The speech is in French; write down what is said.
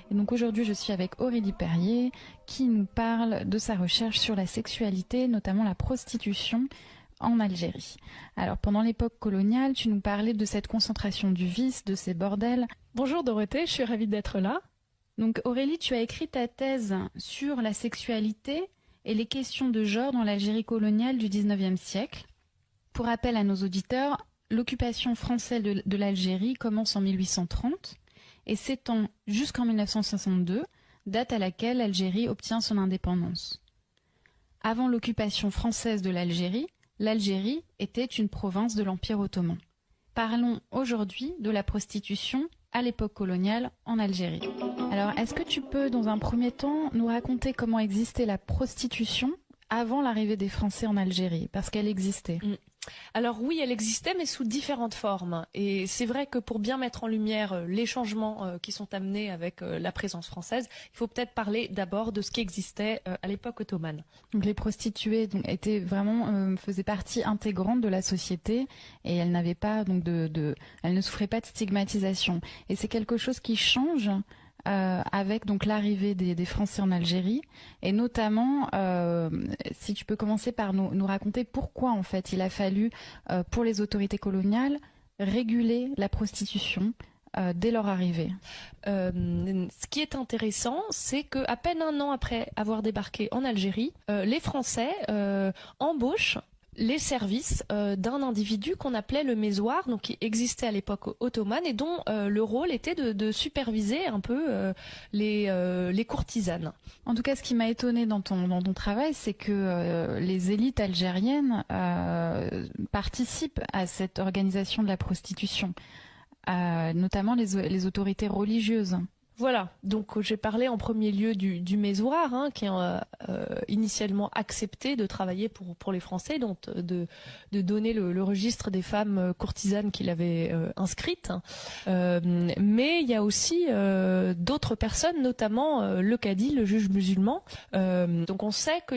Et donc aujourd'hui, je suis avec Aurélie Perrier qui nous parle de sa recherche sur la sexualité, notamment la prostitution en Algérie. Alors pendant l'époque coloniale, tu nous parlais de cette concentration du vice, de ces bordels. Bonjour Dorothée, je suis ravie d'être là. Donc Aurélie, tu as écrit ta thèse sur la sexualité et les questions de genre dans l'Algérie coloniale du 19e siècle. Pour rappel à nos auditeurs, l'occupation française de l'Algérie commence en 1830 et s'étend jusqu'en 1962, date à laquelle l'Algérie obtient son indépendance. Avant l'occupation française de l'Algérie, l'Algérie était une province de l'Empire ottoman. Parlons aujourd'hui de la prostitution à l'époque coloniale en Algérie. Alors, est-ce que tu peux, dans un premier temps, nous raconter comment existait la prostitution avant l'arrivée des Français en Algérie? Parce qu'elle existait. Alors oui, elle existait, mais sous différentes formes. Et c'est vrai que pour bien mettre en lumière les changements qui sont amenés avec la présence française, il faut peut-être parler d'abord de ce qui existait à l'époque ottomane. Donc les prostituées étaient vraiment faisaient partie intégrante de la société et elles n'avaient pas elles ne souffraient pas de stigmatisation. Et c'est quelque chose qui change avec donc l'arrivée des Français en Algérie et notamment si tu peux commencer par nous raconter pourquoi en fait il a fallu pour les autorités coloniales réguler la prostitution dès leur arrivée. Ce qui est intéressant, c'est qu'à peine un an après avoir débarqué en Algérie, les Français embauchent les services d'un individu qu'on appelait le mésoir, donc qui existait à l'époque ottomane et dont le rôle était de superviser un peu les courtisanes. En tout cas, ce qui m'a étonnée dans ton travail, c'est que les élites algériennes participent à cette organisation de la prostitution, notamment les autorités religieuses. Voilà, donc j'ai parlé en premier lieu du mésoir, qui a initialement accepté de travailler pour les Français, donc de donner le registre des femmes courtisanes qu'il avait inscrites. Mais il y a aussi d'autres personnes, notamment le cadi, le juge musulman. Donc on sait que